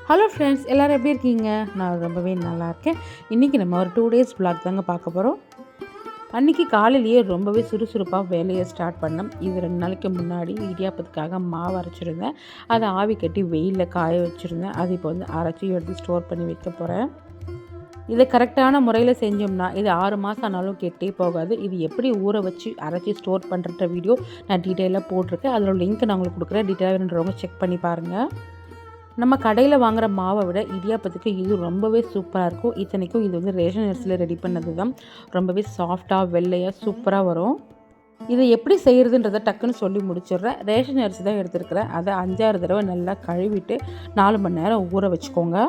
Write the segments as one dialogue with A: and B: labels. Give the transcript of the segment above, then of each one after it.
A: Hello friends, எல்லோரும் எப்படி இருக்கீங்க? நான் ரொம்பவே நல்லா இருக்கேன். இன்றைக்கி நம்ம ஒரு 2 டேஸ் vlog தாங்க பார்க்க போகிறோம். அன்றைக்கி காலையிலேயே ரொம்பவே சுறுசுறுப்பாக வேலையை ஸ்டார்ட் பண்ணேன். இது 2 நாளைக்கு முன்னாடி இடியாப்பத்துக்காக மாவு அரைச்சிருந்தேன். அதை ஆவி கட்டி வெயிலில் காய வச்சுருந்தேன். அது இப்போ வந்து அரைச்சி எடுத்து ஸ்டோர் பண்ணி வைக்க போகிறேன். இதை கரெக்டான முறையில் செஞ்சோம்னா இது 6 மாதம் ஆனாலும் கெட்டே போகாது. இது எப்படி ஊற வச்சு அரைச்சி ஸ்டோர் பண்ணுற வீடியோ நான் டீட்டெயிலாக போட்டிருக்கேன். அதோட லிங்க் நான் உங்களுக்கு கொடுக்குறேன். டீட்டெயிலாக வேணுன்றவங்க செக் பண்ணி பாருங்கள். நம்ம கடையில் வாங்குகிற மாவை விட இடியாப்பத்துக்கு இது ரொம்பவே சூப்பராக இருக்கும். இத்தனைக்கும் இது வந்து ரேஷன் அரிசியில் ரெடி பண்ணது தான். ரொம்பவே சாஃப்டாக வெள்ளையாக சூப்பராக வரும். இதை எப்படி செய்கிறதுன்றதை டக்குன்னு சொல்லி முடிச்சிடுறேன். ரேஷன் அரிசி தான் எடுத்துருக்கிறேன். அதை 5-6 தடவை நல்லா கழுவிட்டு 4 மணி நேரம் ஊற வச்சுக்கோங்க.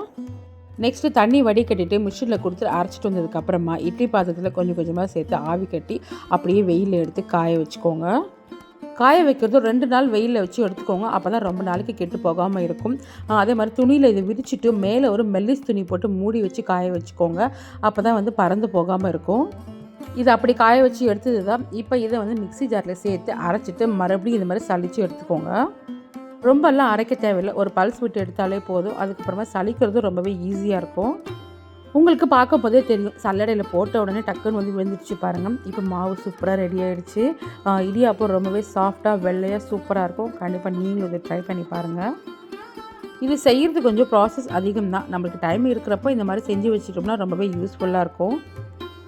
A: நெக்ஸ்ட்டு தண்ணி வடிகட்டிட்டு மிஷினில் கொடுத்து அரைச்சிட்டு வந்ததுக்கப்புறமா இட்லி பாத்திரத்தில் கொஞ்சம் கொஞ்சமாக சேர்த்து ஆவி கட்டி அப்படியே வெயிலில் எடுத்து காய வச்சுக்கோங்க. காய வைக்கிறதும் 2 நாள் வெயிலில் வச்சு எடுத்துக்கோங்க. அப்போ தான் ரொம்ப நாளைக்கு கெட்டு போகாமல் இருக்கும். அதே மாதிரி துணியில் இதை விரிச்சிட்டு மேலே ஒரு மெல்லிஸ் துணி போட்டு மூடி வச்சு காய வச்சுக்கோங்க. அப்போ தான் வந்து பறந்து போகாமல் இருக்கும். இதை அப்படி காய வச்சு எடுத்தது தான். இப்போ இதை வந்து மிக்ஸி ஜாரில் சேர்த்து அரைச்சிட்டு மறுபடியும் இந்த மாதிரி சலித்து எடுத்துக்கோங்க. ரொம்பலாம் அரைக்க தேவையில்லை. ஒரு பல்ஸ் விட்டு எடுத்தாலே போதும். அதுக்கப்புறமா சலிக்கிறதும் ரொம்பவே ஈஸியாக இருக்கும். உங்களுக்கு பார்க்க போதே தெரியும், சல்லடையில் போட்ட உடனே டக்குன்னு வந்து விழுந்துடுச்சு பாருங்கள். இப்போ மாவு சூப்பராக ரெடி ஆகிடுச்சு. இடியாப்பம் ரொம்பவே சாஃப்டாக வெள்ளையாக சூப்பராக இருக்கும். கண்டிப்பாக நீங்களும் இதை ட்ரை பண்ணி பாருங்கள். இது செய்கிறது கொஞ்சம் ப்ராசஸ் அதிகம் தான். நம்மளுக்கு டைம் இருக்கிறப்போ இந்த மாதிரி செஞ்சு வச்சுட்டோம்னா ரொம்பவே யூஸ்ஃபுல்லாக இருக்கும்.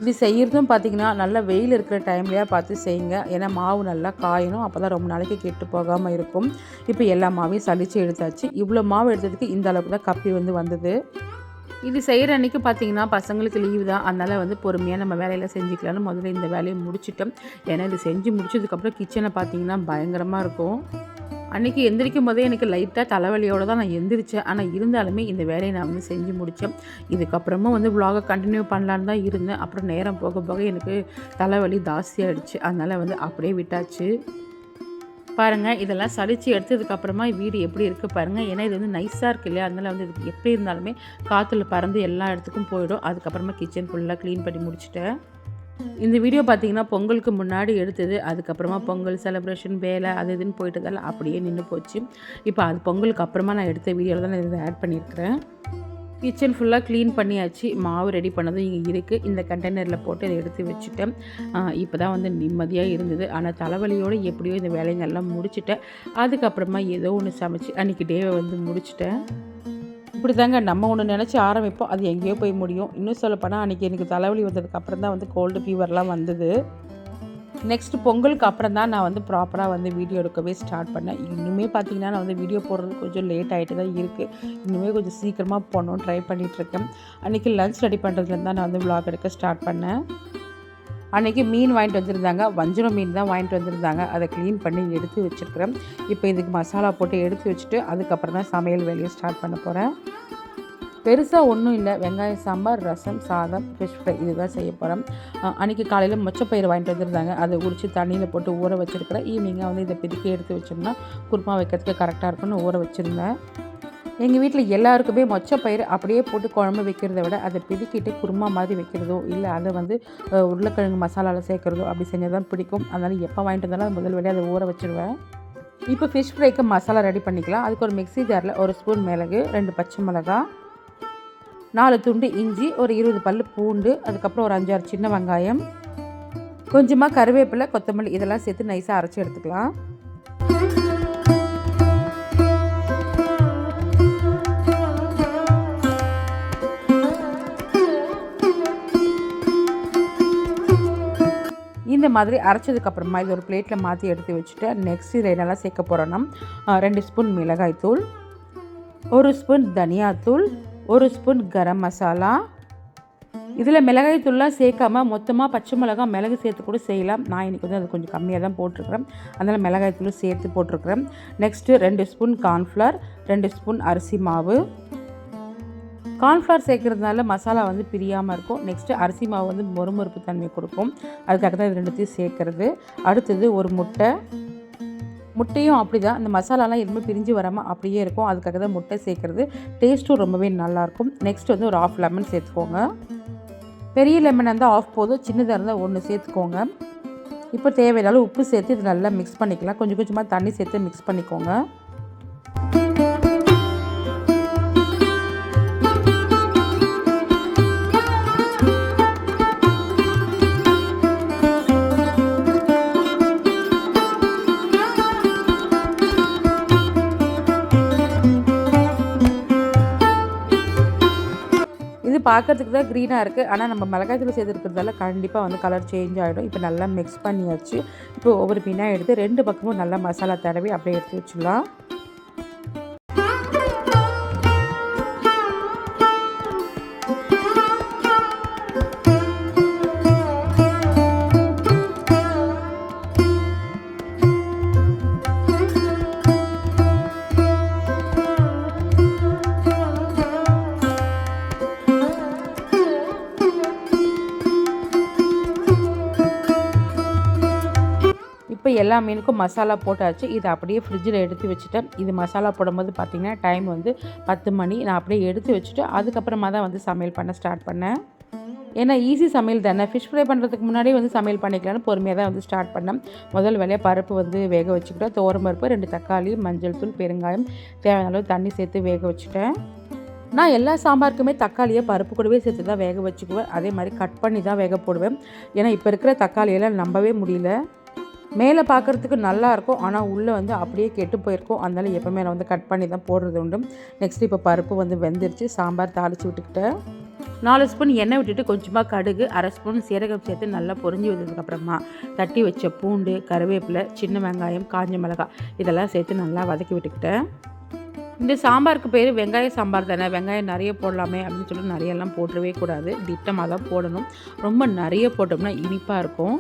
A: இது செய்கிறதும் பார்த்திங்கன்னா நல்லா வெயில் இருக்கிற டைம்லையா பார்த்து செய்யுங்க. ஏன்னா மாவு நல்லா காயணும். அப்போ தான் ரொம்ப நாளைக்கு கெட்டு போகாமல் இருக்கும். இப்போ எல்லா மாவையும் சலித்து எடுத்தாச்சு. இவ்வளோ மாவு எடுத்ததுக்கு இந்த அளவுக்கு தான் கப்பி வந்து வந்தது. இது செய்கிற அன்றைக்கி பார்த்திங்கன்னா பசங்களுக்கு லீவு தான். அதனால் வந்து பொறுமையாக நம்ம வேலையில் செஞ்சுக்கலான்னு முதல்ல இந்த வேலையை முடிச்சிட்டோம். ஏன்னா இது செஞ்சு முடிச்சதுக்கப்புறம் கிச்சனை பார்த்திங்கன்னா பயங்கரமாக இருக்கும். அன்றைக்கி எந்திரிக்கும் போதே எனக்கு லைட்டாக தலைவலியோடு தான் நான் எந்திரிச்சேன். ஆனால் இருந்தாலுமே இந்த வேலையை நான் வந்து செஞ்சு முடித்தேன். இதுக்கப்புறமா வந்து vlog கண்டினியூ பண்ணலான்னு தான் இருந்தேன். அப்புறம் நேரம் போக போக எனக்கு தலைவலி ஜாஸ்தியாகிடுச்சு. அதனால் வந்து அப்படியே விட்டாச்சு. பாருங்கள், இதெல்லாம் சலித்து எடுத்ததுக்கப்புறமா வீடு எப்படி இருக்குது பாருங்கள். ஏன்னா இது வந்து நைஸாக இருக்குது இல்லையா? அதனால் வந்து இதுக்கு எப்படி இருந்தாலுமே காற்றுல பறந்து எல்லா இடத்துக்கும் போயிடும். அதுக்கப்புறமா கிச்சன் ஃபுல்லாக க்ளீன் பண்ணி முடிச்சிட்டேன். இந்த வீடியோ பார்த்திங்கன்னா பொங்கலுக்கு முன்னாடி எடுத்தது. அதுக்கப்புறமா பொங்கல் செலிப்ரேஷன் வேலை அது இதுன்னு போயிட்டதால் அப்படியே நின்று போச்சு. இப்போ அது பொங்கலுக்கு அப்புறமா நான் எடுத்த வீடியோவில் தான் நான் இதை ஆட் பண்ணியிருக்கிறேன். கிச்சன் ஃபுல்லாக க்ளீன் பண்ணியாச்சு. மாவு ரெடி பண்ணதும் இங்கே இருக்குது. இந்த கண்டெய்னரில் போட்டு இதை எடுத்து வச்சுட்டேன். இப்போ தான் வந்து நிம்மதியாக இருந்தது. ஆனால் தலைவலியோடு எப்படியோ இந்த வேலைங்கள்லாம் முடிச்சுட்டேன். அதுக்கப்புறமா ஏதோ ஒன்று சமைச்சு அன்றைக்கி டேவை வந்து முடிச்சிட்டேன். இப்படி தாங்க நம்ம ஒன்று நினச்சி ஆரம்பிப்போம், அது எங்கேயோ போய் முடியும். இன்னும் சொல்லப்போனால் அன்றைக்கி எனக்கு தலைவலி வந்ததுக்கப்புறம் தான் வந்து கோல்டு ஃபீவர்லாம் வந்தது. நெக்ஸ்ட்டு பொங்கலுக்கு அப்புறம் தான் நான் வந்து ப்ராப்பராக வந்து வீடியோ எடுக்கவே ஸ்டார்ட் பண்ணேன். இன்னுமே பார்த்திங்கன்னா நான் வந்து வீடியோ போடுறது கொஞ்சம் லேட் ஆகிட்டு தான் இருக்குது. இன்னுமே கொஞ்சம் சீக்கிரமாக போடணும்னு ட்ரை பண்ணிகிட்ருக்கேன். அன்றைக்கி லன்ச் ரெடி பண்ணுறதுலேருந்து தான் நான் வந்து vlog எடுக்க ஸ்டார்ட் பண்ணேன். அன்றைக்கி மீன் வாங்கிட்டு வந்திருந்தாங்க. வஞ்சரம் மீன் தான் வாங்கிட்டு வந்திருந்தாங்க. அதை க்ளீன் பண்ணி எடுத்து வச்சுருக்கிறேன். இப்போ இதுக்கு மசாலா போட்டு எடுத்து வச்சுட்டு அதுக்கப்புறம் தான் சமையல் வேலையை ஸ்டார்ட் பண்ண போகிறேன். பெருசாக ஒன்றும் இல்லை. வெங்காய சாம்பார், ரசம், சாதம், ஃபிஷ் ஃப்ரை இதுதான் செய்ய போகிறேன். அன்றைக்கி காலையில் மொச்சப்பயிறு வாங்கிட்டு வந்திருந்தாங்க. அதை உரித்து தண்ணியில் போட்டு ஊற வச்சுருக்கிறேன். ஈவினிங்காக வந்து இதை பிதுக்கி எடுத்து வச்சோம்னா குருமா வைக்கிறதுக்கு கரெக்டாக இருக்கும்னு ஊற வச்சுருந்தேன். எங்கள் வீட்டில் எல்லாருக்குமே மொச்சப்பயிறு அப்படியே போட்டு குழம்பு வைக்கிறத விட அதை பிதுக்கிட்டு குருமா மாதிரி வைக்கிறதோ இல்லை அதை வந்து உருளைக்கிழங்கு மசாலாவில் சேர்க்குறதோ அப்படி செஞ்சால் தான் பிடிக்கும். அதனால் எப்போ வாங்கிட்டு வந்தாலும் முதல் வேலையை அதை ஊற வச்சுருவேன். இப்போ ஃபிஷ் ஃப்ரைக்கு மசாலா ரெடி பண்ணிக்கலாம். அதுக்கு ஒரு மிக்ஸி ஜாரில் 1 ஸ்பூன் மிளகு, 2 பச்சை மிளகாய், 4 துண்டு இஞ்சி, ஒரு 20 பல் பூண்டு, அதுக்கப்புறம் ஒரு 5-6 சின்ன வெங்காயம், கொஞ்சமாக கருவேப்பிலை, கொத்தமல்லி இதெல்லாம் சேர்த்து நைஸாக அரைச்சி எடுத்துக்கலாம். இந்த மாதிரி அரைச்சதுக்கப்புறமா இது ஒரு பிளேட்டில் மாற்றி எடுத்து வச்சுட்டு நெக்ஸ்ட் இதை என்னெல்லாம் சேர்க்க போகிறோன்னா 2 ஸ்பூன் மிளகாய்த்தூள், 1 ஸ்பூன் தனியாத்தூள், 1 ஸ்பூன் கரம் மசாலா. இதில் மிளகாய் தூள்லாம் சேர்க்காம மொத்தமாக பச்சை மிளகாய் மிளகு சேர்த்து கூட செய்யலாம். நான் இன்றைக்கி வந்து அது கொஞ்சம் கம்மியாக தான் போட்டிருக்கிறேன். அதனால் மிளகாய் தூள் சேர்த்து போட்டிருக்கிறேன். நெக்ஸ்ட்டு 2 ஸ்பூன் கார்ன்ஃப்ளவர், 2 ஸ்பூன் அரிசி மாவு. கார்ன்ஃப்ளவர் சேர்க்குறதுனால மசாலா வந்து பிரியாமல் இருக்கும். நெக்ஸ்ட்டு அரிசி மாவு வந்து மொறுமொறுப்பு தன்மை கொடுக்கும். அதுக்காக தான் இது 2த்தையும் சேர்க்குறது. அடுத்தது ஒரு முட்டையும் அப்படி தான். இந்த மசாலாலாம் எதுவுமே பிரிஞ்சு வராமல் அப்படியே இருக்கும். அதுக்காக தான் முட்டை சேர்க்குறது. டேஸ்ட்டும் ரொம்பவே நல்லாயிருக்கும். நெக்ஸ்ட் வந்து ஒரு 1/2 லெமன் சேர்த்துக்கோங்க. பெரிய லெமன் இருந்தால் 1/2 போதும். சின்னதாக இருந்தால் 1 சேர்த்துக்கோங்க. இப்போ தேவையான உப்பு சேர்த்து இது நல்லா மிக்ஸ் பண்ணிக்கலாம். கொஞ்சம் கொஞ்சமாக தண்ணி சேர்த்து மிக்ஸ் பண்ணிக்கோங்க. பார்க்கறதுக்கு தான் க்ரீனாக இருக்குது, ஆனால் நம்ம மிளகாய் தூள் சேர்த்துருக்கிறதால கண்டிப்பாக வந்து கலர் சேஞ்ச் ஆகிடும். இப்போ நல்லா மிக்ஸ் பண்ணியாச்சு. இப்போ ஒவ்வொரு மீனாக எடுத்து 2 பக்கமும் நல்லா மசாலா தடவி அப்படியே எடுத்து வச்சிடலாம். இப்போ எல்லா மீனுக்கும் மசாலா போட்டாச்சு. இதை அப்படியே ஃப்ரிட்ஜில் எடுத்து வச்சுட்டேன். இது மசாலா போடும்போது பார்த்திங்கன்னா டைம் வந்து 10 மணி. நான் அப்படியே எடுத்து வச்சுட்டு அதுக்கப்புறமா தான் வந்து சமையல் பண்ண ஸ்டார்ட் பண்ணேன். ஏன்னா ஈஸி சமையல் தானே, ஃபிஷ் ஃப்ரை பண்ணுறதுக்கு முன்னாடியே வந்து சமையல் பண்ணிக்கலாம்னு பொறுமையாக தான் வந்து ஸ்டார்ட் பண்ணேன். முதல் வேலையாக பருப்பு வந்து வேக வச்சுக்கிட்டேன். துவரம்பருப்பு, 2 தக்காளி, மஞ்சள் தூள், பெருங்காயம், தேவையான அளவு தண்ணி சேர்த்து வேக வச்சுட்டேன். நான் எல்லா சாம்பாருக்குமே தக்காளியை பருப்பு கூடவே சேர்த்து தான் வேக வச்சுக்குவேன். அதே மாதிரி கட் பண்ணி தான் வேக போடுவேன். ஏன்னா இப்போ இருக்கிற தக்காளியெல்லாம் நம்பவே முடியல. மேலே பார்க்குறதுக்கு நல்லாயிருக்கும், ஆனால் உள்ளே வந்து அப்படியே கெட்டு போயிருக்கும். அதனால் எப்போவுமே நான் வந்து கட் பண்ணி தான் போடுறது உண்டு. நெக்ஸ்ட் இப்போ பருப்பு வந்து வெந்துருச்சு. சாம்பார் தாளித்து விட்டுக்கிட்டேன். 4 ஸ்பூன் எண்ணெய் விட்டுட்டு கொஞ்சமாக கடுகு, 1/2 ஸ்பூன் சீரகம் சேர்த்து நல்லா பொரிஞ்சு வந்ததுக்கப்புறமா தட்டி வச்ச பூண்டு, கருவேப்பிலை, சின்ன வெங்காயம், காஞ்ச மிளகாய் இதெல்லாம் சேர்த்து நல்லா வதக்கி விட்டுக்கிட்டேன். இந்த சாம்பாருக்கு பேர் வெங்காய சாம்பார் தானே, வெங்காயம் நிறைய போடலாமே அப்படின்னு சொல்லி நிறையெல்லாம் போட்டுறவே கூடாது, திட்டமாக தான் போடணும். ரொம்ப நிறைய போட்டோம்னா இனிப்பாக இருக்கும்.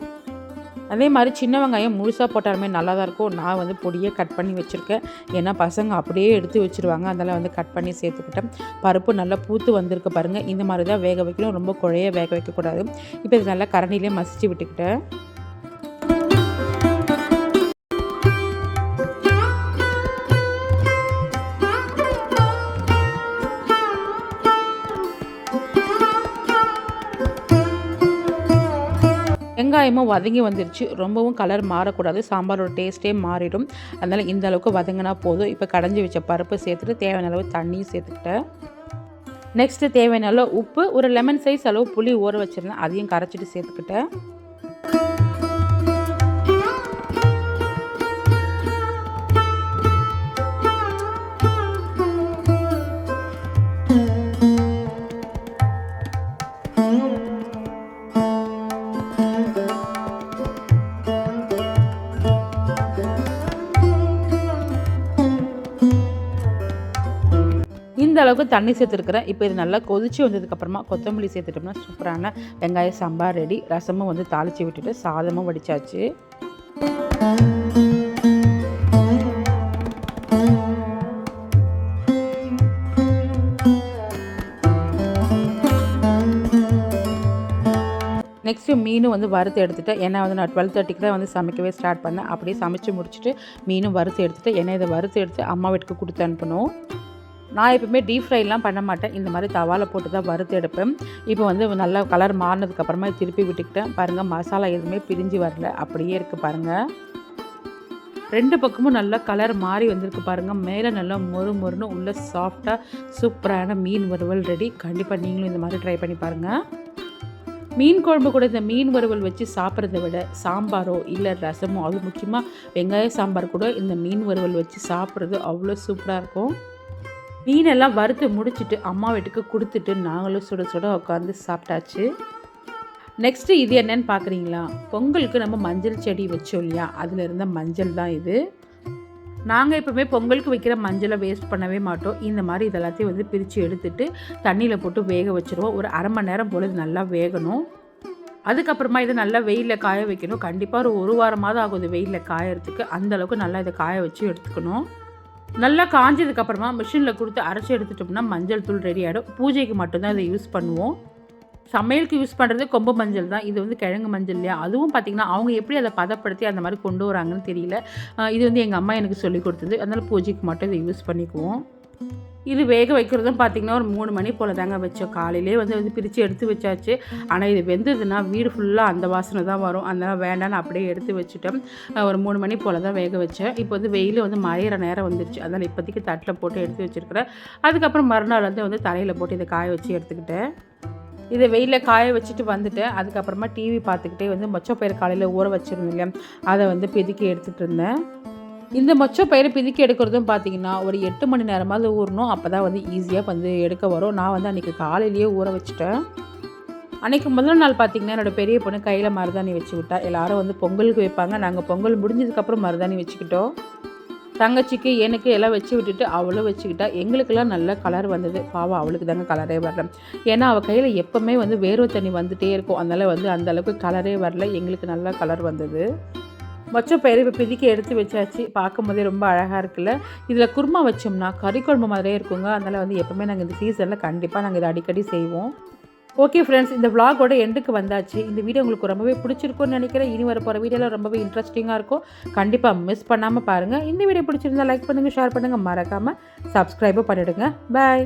A: அதே மாதிரி சின்ன வெங்காயம் முழுசாக போட்டாலுமே நல்லா தான் இருக்கும். நான் வந்து பொடியை கட் பண்ணி வச்சுருக்கேன். ஏன்னா பசங்க அப்படியே எடுத்து வச்சுருவாங்க, அதனால் வந்து கட் பண்ணி சேர்த்துக்கிட்டேன். பருப்பு நல்லா பூத்து வந்திருக்கு பாருங்கள். இந்த மாதிரி தான் வேக வைக்கணும், ரொம்ப குழைய வேக வைக்கக்கூடாது. இப்போ இது நல்லா கரண்டிலே மசிச்சு விட்டுக்கிட்டேன். வெங்காயமும் வதங்கி வந்துருச்சு. ரொம்பவும் கலர் மாறக்கூடாது, சாம்பாரோட டேஸ்ட்டே மாறிடும். அதனால் இந்த அளவுக்கு வதங்கினா போதும். இப்போ கடைஞ்சி வச்ச பருப்பு சேர்த்துட்டு தேவையான அளவு தண்ணியும் சேர்த்துக்கிட்டேன். நெக்ஸ்ட்டு தேவையான அளவு உப்பு, ஒரு லெமன் சைஸ் அளவு புளி ஊற வச்சுருந்தேன், அதையும் கரைச்சிட்டு சேர்த்துக்கிட்டேன். இந்த அளவுக்கு தண்ணி சேர்த்துருக்குறேன். இப்போ இது நல்லா கொதிச்சு வந்ததுக்கப்புறமா கொத்தமல்லி சேர்த்துட்டோம்னா சூப்பரான வெங்காய சாம்பார் ரெடி. ரசமும் வந்து தாளித்து விட்டுட்டு சாதமும் வடித்தாச்சு. நெக்ஸ்ட்டு மீனும் வந்து வறுத்து எடுத்துகிட்டேன். ஏன்னா வந்து நான் 12:30க்கு தான் வந்து சமைக்கவே ஸ்டார்ட் பண்ணேன். அப்படியே சமைச்சு முடிச்சுட்டு மீனும் வறுத்து எடுத்துகிட்டு, ஏன்னா இதை வறுத்து எடுத்து அம்மா வீட்டுக்கு கொடுத்து அனுப்பணும். நான் எப்பவுமே டீப் ஃப்ரைலாம் பண்ண மாட்டேன், இந்த மாதிரி தவாவில் போட்டு தான் வறுத்து எடுப்பேன். இப்போ வந்து நல்லா கலர் மாறினதுக்கப்புறமா திருப்பி விட்டுக்கிட்டேன். பாருங்கள், மசாலா எதுவுமே பிரிஞ்சு வரல, அப்படியே இருக்குது பாருங்கள். 2 பக்கமும் நல்லா கலர் மாறி வந்திருக்கு பாருங்கள். மேலே நல்லா மொறு மொறுன்னு உள்ள சாஃப்டாக சூப்பரான மீன் வறுவல் ரெடி. கண்டிப்பாக நீங்களும் இந்த மாதிரி ட்ரை பண்ணி பாருங்கள். மீன் குழம்பு கூட இந்த மீன் வறுவல் வச்சு சாப்பிட்றத விட சாம்பாரோ இல்லை ரசமோ, அது முக்கியமாக வெங்காய சாம்பார் கூட இந்த மீன் வறுவல் வச்சு சாப்பிட்றது அவ்வளோ சூப்பராக இருக்கும். மீனெல்லாம் வறுத்து முடிச்சுட்டு அம்மா வீட்டுக்கு கொடுத்துட்டு நாங்களும் சுட சுட உட்காந்து சாப்பிட்டாச்சு. நெக்ஸ்ட்டு இது என்னன்னு பார்க்குறீங்களா? பொங்கலுக்கு நம்ம மஞ்சள் செடி வச்சோம் இல்லையா, அதில் இருந்த மஞ்சள் தான் இது. நாங்கள் எப்போவுமே பொங்கலுக்கு வைக்கிற மஞ்சளை வேஸ்ட் பண்ணவே மாட்டோம். இந்த மாதிரி இதெல்லாத்தையும் வந்து பிரித்து எடுத்துகிட்டு தண்ணியில் போட்டு வேக வச்சுருவோம். ஒரு 1/2 மணி நேரம் போல் இது நல்லா வேகணும். அதுக்கப்புறமா இதை நல்லா வெயிலில் காய வைக்கணும். கண்டிப்பாக ஒரு வாரமாவது ஆகும் இது வெயிலில் காயறதுக்கு. அந்தளவுக்கு நல்லா இதை காய வச்சு எடுத்துக்கணும். நல்லா காஞ்சதுக்கப்புறமா மிஷினில் கொடுத்து அரைச்சி எடுத்துட்டோம்னா மஞ்சள் தூள் ரெடி ஆகிடும். பூஜைக்கு மட்டும்தான் இதை யூஸ் பண்ணுவோம். சமையலுக்கு யூஸ் பண்ணுறது கொம்பு மஞ்சள் தான். இது வந்து கிழங்கு மஞ்சள் இல்லையா, அதுவும் பார்த்திங்கன்னா அவங்க எப்படி அதை பதப்படுத்தி அந்த மாதிரி கொண்டு வராங்கன்னு தெரியல. இது வந்து எங்கள் அம்மா எனக்கு சொல்லி கொடுத்தது. அதனால் பூஜைக்கு மட்டும் இதை யூஸ் பண்ணிக்குவோம். இது வேக வைக்கிறதும் பார்த்திங்கன்னா ஒரு 3 மணி போல் தாங்க வச்சோம். காலையிலே வந்து பிரித்து எடுத்து வச்சாச்சு. ஆனால் இது வெந்ததுன்னா வீடு ஃபுல்லாக அந்த வாசனை தான் வரும். அதனால் வேண்டான்னு அப்படியே எடுத்து வச்சுட்டேன். ஒரு 3 மணி போல் தான் வேக வச்சேன். இப்போ வந்து வெயில் வந்து மழையிற நேரம் வந்துருச்சு. அதனால் இப்போதைக்கு தட்டில் போட்டு எடுத்து வச்சுருக்கிறேன். அதுக்கப்புறம் மறுநாள் வந்து தரையில் போட்டு இதை காய வச்சு எடுத்துக்கிட்டேன். இதை வெயிலில் காய வச்சுட்டு வந்துட்டேன். அதுக்கப்புறமா டிவி பார்த்துக்கிட்டே வந்து மொச்சப்பயிறு காலையில் ஊற வச்சுருந்தேன் இல்லையா, அதை வந்து பெதுக்கி எடுத்துகிட்டு இருந்தேன். இந்த மொச்சை பயிரை பிதுக்கி எடுக்கிறதும் பார்த்தீங்கன்னா ஒரு 8 மணி நேரமாவது ஊறணும். அப்போ தான் வந்து ஈஸியாக வந்து எடுக்க வரும். நான் வந்து அன்றைக்கி காலையிலேயே ஊற வச்சுட்டேன். அன்றைக்கி முதல் நாள் பார்த்திங்கன்னா என்னோடய பெரிய பொண்ணு கையில் மருதாணி வச்சு விட்டா. எல்லோரும் வந்து பொங்கலுக்கு வைப்பாங்க. நாங்கள் பொங்கல் முடிஞ்சதுக்கப்புறம் மருதாணி வச்சுக்கிட்டோம். தங்கச்சிக்கு எனக்கு எல்லாம் வச்சு விட்டுட்டு அவளும் வச்சுக்கிட்டா. எங்களுக்கெல்லாம் நல்ல கலர் வந்தது. பாவம் அவளுக்கு தாங்க கலரே வரல. ஏன்னா அவள் கையில் எப்போவுமே வந்து வேர்வை தண்ணி வந்துகிட்டே இருக்கும். அதனால் வந்து அந்தளவுக்கு கலரே வரல. எங்களுக்கு நல்லா கலர் வந்தது. மொச்சை பயிறு இப்போ பிதுக்கி எடுத்து வச்சாச்சு. பார்க்கும்போதே ரொம்ப அழகாக இருக்குல்ல. இதில் குருமா வச்சோம்னா கறி குழம்பு மாதிரியே இருக்குங்க. அதனால் வந்து எப்போவுமே நாங்கள் இந்த சீசனில் கண்டிப்பாக நாங்கள் இதை அடிக்கடி செய்வோம். ஓகே ஃப்ரெண்ட்ஸ், இந்த விலாகோட எண்டுக்கு வந்தாச்சு. இந்த வீடியோ உங்களுக்கு ரொம்பவே பிடிச்சிருக்கும்னு நினைக்கிறேன். இனி வர போகிற வீடியோவில் ரொம்பவே இன்ட்ரெஸ்டிங்காக இருக்கும். கண்டிப்பாக மிஸ் பண்ணாமல் பாருங்கள். இந்த வீடியோ பிடிச்சிருந்தால் லைக் பண்ணுங்கள், ஷேர் பண்ணுங்கள், மறக்காமல் சப்ஸ்கிரைபும் பண்ணிவிடுங்க. பாய்.